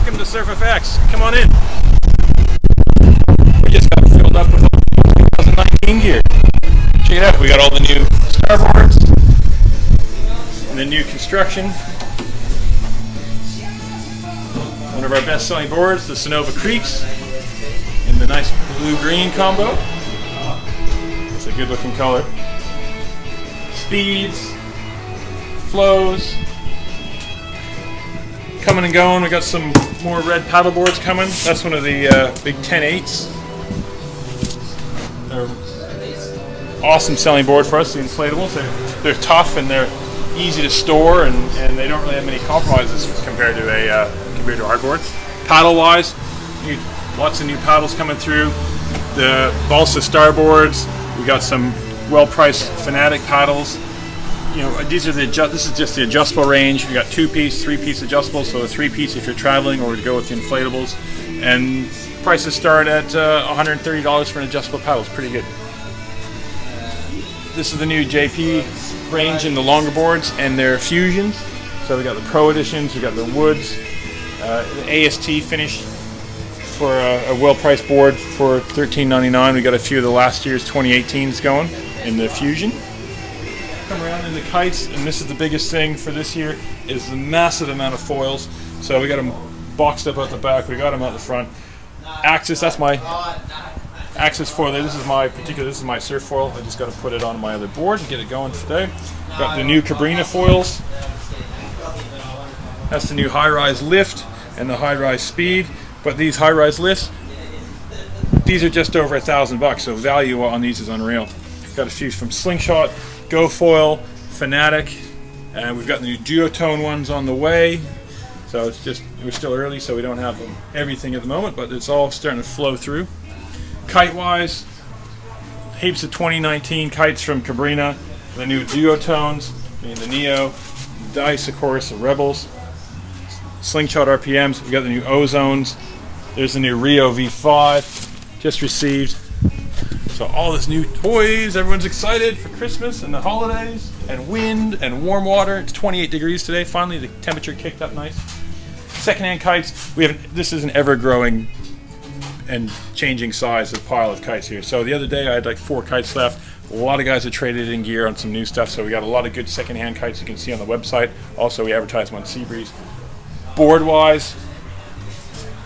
Welcome to Surf FX. Come on in. We just got filled up with all the 2019 gear. Check it out. We got all the new starboards and the new construction. One of our best-selling boards, the Sonova Creeks, in the nice blue-green combo. It's a good-looking color. Speeds, flows, coming and going. We got some more red paddle boards coming. That's one of the big 10-8s. They're awesome selling board for us, the inflatables. They're tough and they're easy to store, and they don't really have many compromises compared to our boards. Paddle-wise, lots of new paddles coming through. The balsa starboards. We got some well-priced Fanatic paddles. You know, this is just the adjustable range. We got 2-piece, 3-piece adjustables. So a 3-piece if you're traveling, or to go with the inflatables. And prices start at $130 for an adjustable paddle. It's pretty good. This is the new JP range in the longer boards and their fusions. So we got the Pro editions. We got the woods. The AST finish for a well-priced board for $13.99. We got a few of the last year's 2018s going in the Fusion. Come around in the kites, and this is the biggest thing for this year, is the massive amount of foils. So we got them boxed up at the back. We got them out the front. Axis, that's my Axis foil there. This is my surf foil. I just got to put it on my other board and get it going today. Got the new Cabrina foils. That's the new high-rise lift and the high-rise speed, but these high-rise lifts, these are just over $1,000, so value on these is unreal. Got a few from Slingshot, GoFoil, Fanatic, and we've got the new duotone ones on the way. So we're still early, so we don't have everything at the moment, but it's all starting to flow through. Kite-wise, heaps of 2019 kites from Cabrina, the new duotones, the Neo, the Dice, of course, the Rebels. Slingshot RPMs, we got the new Ozones. There's the new Rio V5, just received. So all this new toys, everyone's excited for Christmas and the holidays, and wind and warm water. It's 28 degrees today. Finally, the temperature kicked up nice. Secondhand kites, this is an ever-growing and changing size of pile of kites here. So the other day I had like 4 kites left. A lot of guys have traded in gear on some new stuff, so we got a lot of good secondhand kites you can see on the website. Also, we advertise them on Seabreeze. Board-wise,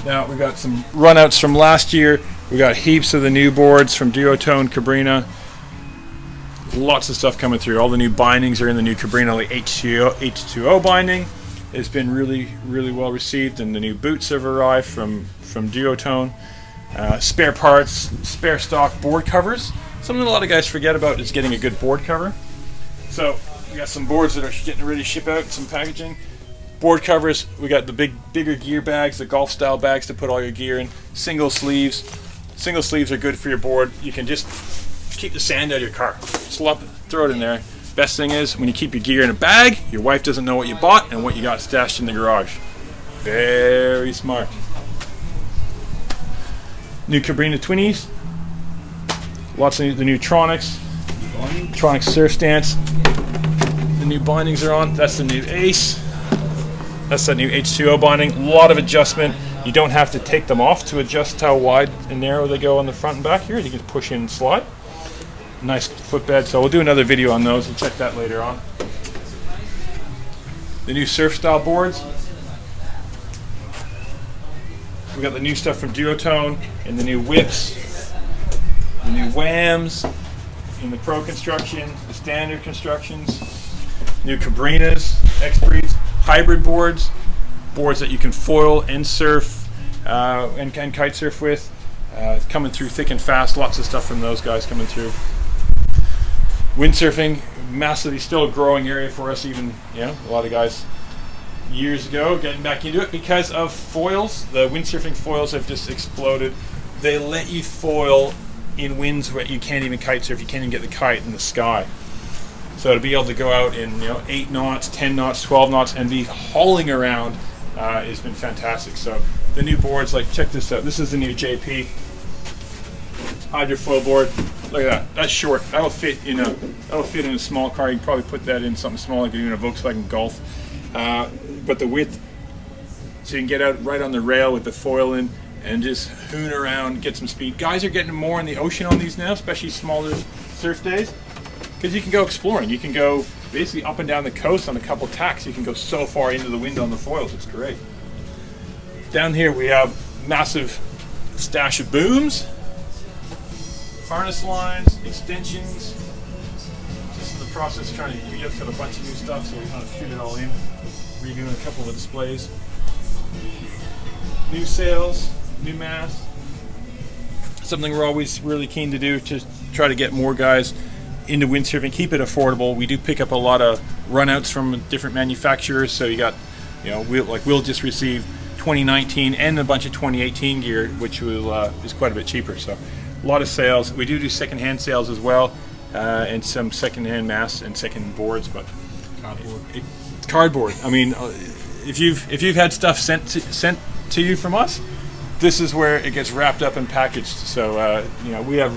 now we got some runouts from last year. We got heaps of the new boards from Duotone, Cabrina. Lots of stuff coming through. All the new bindings are in the new Cabrina, like H2O binding. It's been really, really well received, and the new boots have arrived from Duotone. Spare parts, spare stock board covers. Something a lot of guys forget about is getting a good board cover. So we got some boards that are getting ready to ship out, some packaging. Board covers, we got the bigger gear bags, the golf style bags to put all your gear in. Single sleeves. Single sleeves are good for your board. You can just keep the sand out of your car. Slop it, throw it in there. Best thing is, when you keep your gear in a bag, your wife doesn't know what you bought and what you got stashed in the garage. Very smart. New Cabrina Twinnies. Lots of the new Tronics. Tronic Surf Stance. The new bindings are on. That's the new Ace. That's that new H2O binding. A lot of adjustment. You don't have to take them off to adjust how wide and narrow they go on the front and back here. You can push in and slide. Nice footbed. So we'll do another video on those and check that later on. The new surf style boards. We got the new stuff from Duotone and the new whips, the new whams, in the Pro construction, the standard constructions, new Cabrinas, X-Breeds. Hybrid boards that you can foil and surf and kite surf with, coming through thick and fast. Lots of stuff from those guys coming through. Windsurfing, massively still a growing area for us. Even a lot of guys years ago getting back into it because of foils. The windsurfing foils have just exploded. They let you foil in winds where you can't even kite surf. You can't even get the kite in the sky. So to be able to go out in 8 knots, 10 knots, 12 knots, and be hauling around has been fantastic. So the new boards, like check this out. This is the new JP hydrofoil board. Look at that. That's short. That'll fit in a small car. You can probably put that in something small, like in a Volkswagen Golf. But the width so you can get out right on the rail with the foil in and just hoon around, get some speed. Guys are getting more in the ocean on these now, especially smaller surf days, because you can go exploring. You can go basically up and down the coast on a couple tacks. You can go so far into the wind on the foils. It's great. Down here we have massive stash of booms, harness lines, extensions. Just in the process of trying to, we just got a bunch of new stuff, so we kind of fit it all in. Redoing a couple of displays. New sails, new mast. Something we're always really keen to do to try to get more guys into windsurfing, keep it affordable. We do pick up a lot of runouts from different manufacturers, so you got, you know, we'll just receive 2019 and a bunch of 2018 gear, which will, is quite a bit cheaper. So a lot of sales. We do secondhand sales as well, and some secondhand masts and second boards, but cardboard. I mean, if you've had stuff sent to you from us, this is where it gets wrapped up and packaged. So you know, we have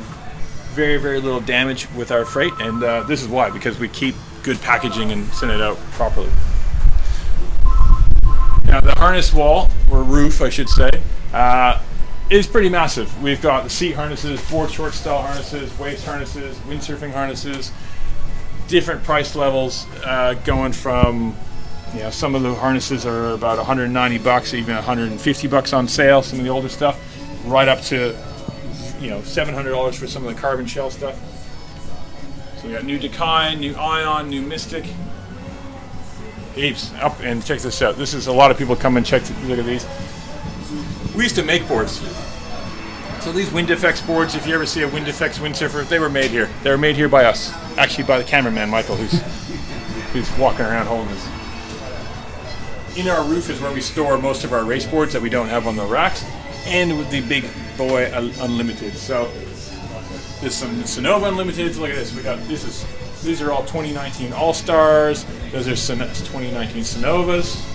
very, very little damage with our freight, and this is why, because we keep good packaging and send it out properly. Now the harness wall, or roof I should say, is pretty massive. We've got the seat harnesses, board short style harnesses, waist harnesses, windsurfing harnesses, different price levels, going from, you know, some of the harnesses are about 190 bucks, even 150 bucks on sale, some of the older stuff, right up to, you know, $700 for some of the carbon shell stuff. So we got new Decai, new Ion, new Mystic. Heaps. Up and check this out. This is, a lot of people come and look at these. We used to make boards. So these Wind Effects boards, if you ever see a Wind Effects windsurfer, they were made here. They were made here by us. Actually by the cameraman, Michael, who's walking around holding this. In our roof is where we store most of our race boards that we don't have on the racks, and with the big boy Unlimited. So there's some Sonova Unlimiteds. Look at this. These are all 2019 All-Stars. Those are 2019 Sonovas.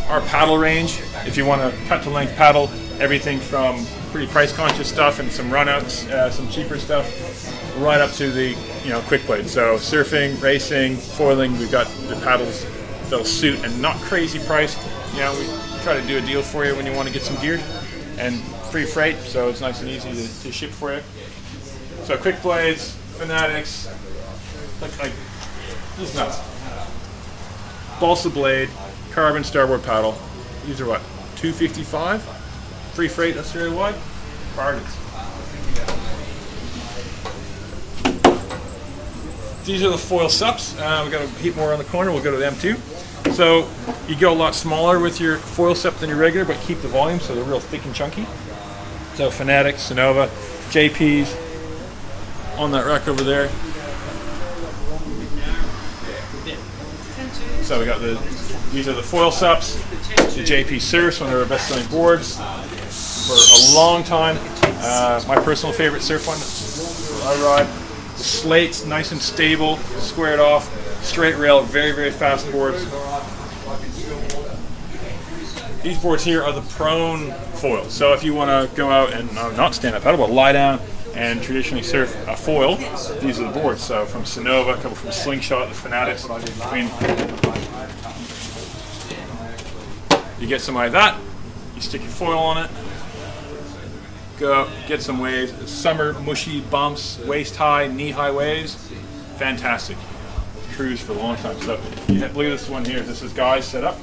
Our paddle range, if you want to cut to length paddle, everything from pretty price conscious stuff and some runouts, some cheaper stuff, right up to the, you know, quick blade. So surfing, racing, foiling, we've got the paddles that'll suit and not crazy priced. You know, we try to do a deal for you when you want to get some gear, and free freight, so it's nice and easy to ship for you. So quick blades, Fanatics, like this is nuts. Balsa blade, carbon starboard paddle. These are what, $255? Free freight Australia wide? Bargains. These are the foil sups. We've got a heap more on the corner. We'll go to them too. So you go a lot smaller with your foil sup than your regular, but keep the volume, so they're real thick and chunky. So Fanatics, Sonova, JPs on that rack over there. So we got these are the foil sups, the JP Surfs, one of our best-selling boards for a long time. My personal favorite surf one I ride. The slates, nice and stable, squared off, straight rail, very, very fast boards. These boards here are the prone foils. So if you want to go out and not stand up paddle, but lie down and traditionally surf a foil, these are the boards. So from Sonova, a couple from Slingshot, the Fanatics. You get something like that, you stick your foil on it, go get some waves. Summer mushy bumps, waist high, knee high waves, fantastic. Cruise for a long time. So look at this one here. This is Guy's set up.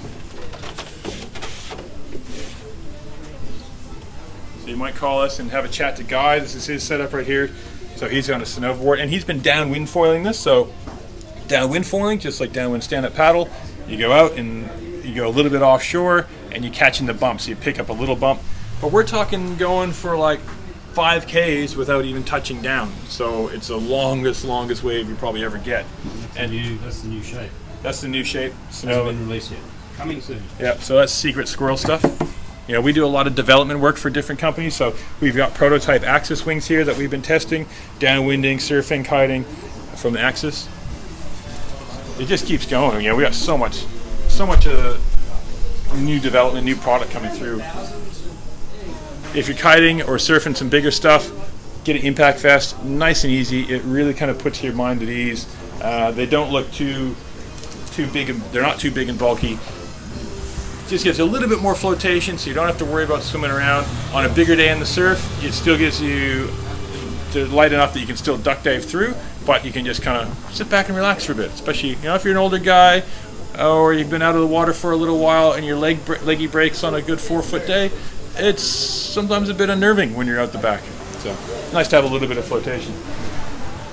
So you might call us and have a chat to Guy. This is his setup right here. So he's on a Sonova board, and he's been downwind foiling this. So downwind foiling, just like downwind stand-up paddle, you go out and you go a little bit offshore, and you catch in the bump. So you pick up a little bump. But we're talking going for like 5Ks without even touching down. So it's the longest wave you probably ever get. And that's the new shape. That's the new shape. Hasn't been released yet. Coming soon. Yeah, so that's secret squirrel stuff. You know, we do a lot of development work for different companies, so we've got prototype Axis wings here that we've been testing, downwinding, surfing, kiting from the Axis. It just keeps going. You know, we got so much new development, new product coming through. If you're kiting or surfing some bigger stuff, get an Impact Vest, nice and easy. It really kind of puts your mind at ease. They don't look too big, they're not too big and bulky. Just gives you a little bit more flotation, so you don't have to worry about swimming around. On a bigger day in the surf, it still gives you light enough that you can still duck dive through, but you can just kind of sit back and relax for a bit. Especially, if you're an older guy, or you've been out of the water for a little while and your leggy breaks on a good 4-foot day. It's sometimes a bit unnerving when you're out the back. So nice to have a little bit of flotation.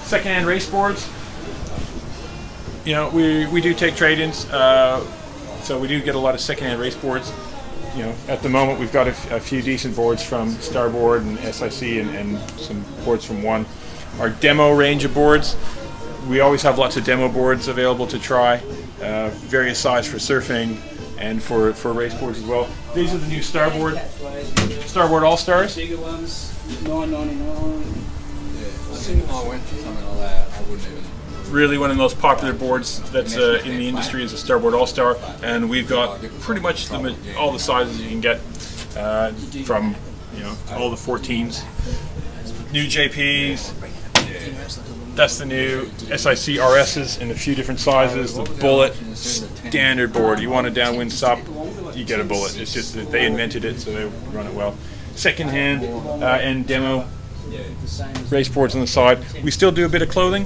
Secondhand race boards. We do take trade-ins, so we do get a lot of secondhand race boards. At the moment we've got a few decent boards from Starboard and SIC and some boards from One. Our demo range of boards, we always have lots of demo boards available to try, various size for surfing and for race boards as well. These are the new Starboard All-Stars. Bigger ones, $9.99. I think I went for something like that. I wouldn't even. Really one of the most popular boards that's in the industry is a Starboard All-Star, and we've got pretty much all the sizes you can get from all the 14s, new JPs. That's the new SIC RSs in a few different sizes. The Bullet standard board. You want a downwind sup, you get a Bullet. It's just that they invented it, so they run it well. Secondhand and demo race boards on the side. We still do a bit of clothing.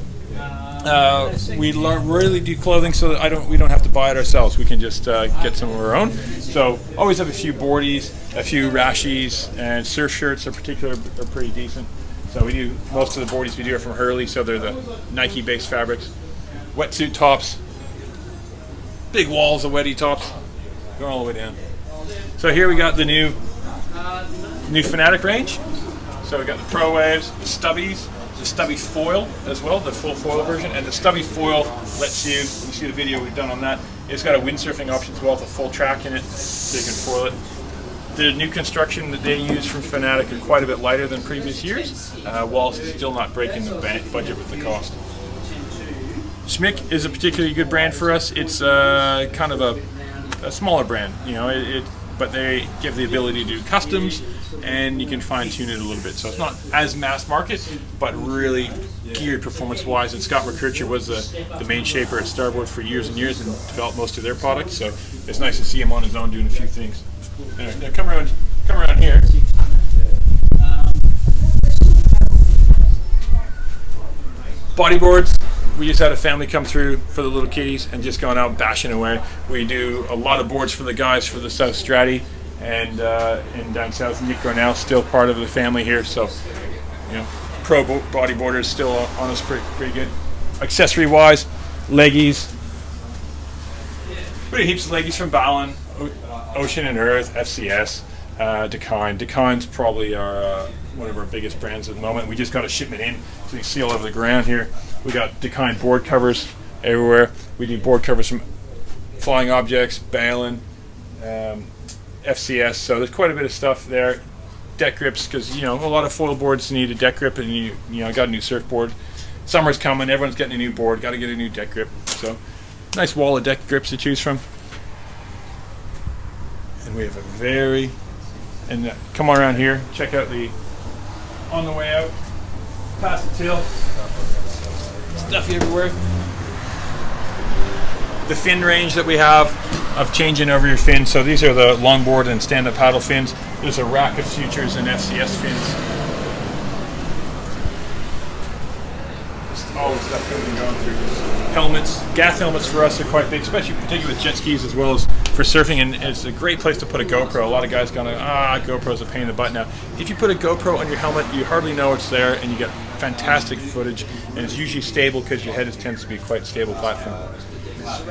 We really do clothing so that we don't have to buy it ourselves. We can just get some of our own. So always have a few boardies, a few rashies, and surf shirts in particular are pretty decent. So we do most of the boardies we do are from Hurley, so they're the Nike-based fabrics. Wetsuit tops, big walls of wetty tops, going all the way down. So here we got the new Fanatic range. So we got the Pro Waves, the Stubbies. The Stubby foil as well, the full foil version, and the Stubby foil lets you see the video we've done on that, it's got a windsurfing option as well with a full track in it, so you can foil it. The new construction that they use from Fanatic are quite a bit lighter than previous years, while still not breaking the budget with the cost. Schmick is a particularly good brand for us. It's kind of a smaller brand, but they give the ability to do customs, and you can fine-tune it a little bit. So it's not as mass market, but really geared performance-wise. And Scott McKercher was the main shaper at Starboard for years and years and developed most of their products. So it's nice to see him on his own doing a few things. Anyway, now come around here. Bodyboards. We just had a family come through for the little kiddies and just gone out bashing away. We do a lot of boards for the guys for the South Stratty and down south. Nick Gornell still part of the family here, so pro bodyboarders still on us pretty good. Accessory wise, leggies. We do heaps of leggies from Ballon, Ocean and Earth, FCS, Dakine. Dakine's probably one of our biggest brands at the moment. We just got a shipment in, so you can see all over the ground here. We got Dakine board covers everywhere. We do board covers from Flying Objects, Balin, FCS. So there's quite a bit of stuff there. Deck grips, because a lot of foil boards need a deck grip, and I got a new surfboard. Summer's coming, everyone's getting a new board, got to get a new deck grip. So nice wall of deck grips to choose from. And we have come on around here, check out on the way out, past the till. Stuffy everywhere. The fin range that we have of changing over your fins. So these are the longboard and stand-up paddle fins. There's a rack of Futures and FCS fins. Just all the stuff that we've been going through. Helmets, gaff helmets for us are quite big, especially particularly with jet skis as well as for surfing, and it's a great place to put a GoPro. A lot of guys going, GoPro's a pain in the butt now. If you put a GoPro on your helmet, you hardly know it's there, and you get fantastic footage, and it's usually stable because your head tends to be quite a stable platform.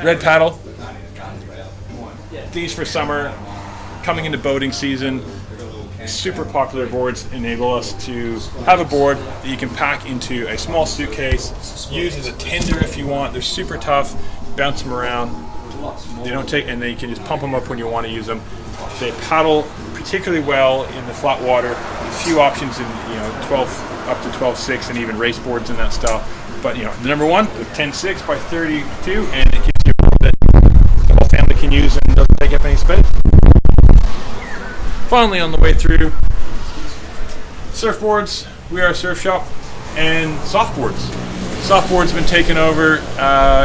Red paddle. These for summer, coming into boating season. Super popular boards enable us to have a board that you can pack into a small suitcase, use as a tender if you want. They're super tough, bounce them around. They don't take, and then you can just pump them up when you want to use them. They paddle particularly well in the flat water. A few options in 12 up to 12.6 and even race boards in that style. But the number one, the 10.6 by 32, and it gives you a board that the whole family can use and doesn't take up any space. Finally, on the way through, surfboards. We are a surf shop, and softboards. Softboards been taken over,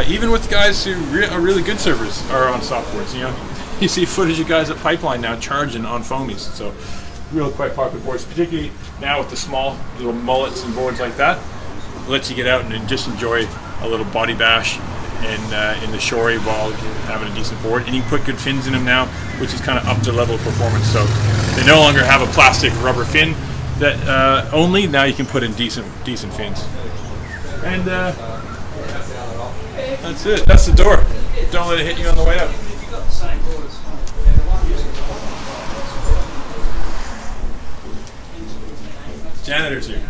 even with guys who are really good surfers are on softboards. you see footage of guys at Pipeline now charging on foamies. So real quite popular boards, particularly now with the small little mullets and boards like that. It lets you get out and just enjoy a little body bash in the shorey while having a decent board. And you can put good fins in them now, which is kind of up to level of performance. So they no longer have a plastic rubber fin that only. Now you can put in decent fins. And that's it. That's the door. Don't let it hit you on the way up. Janitor's here.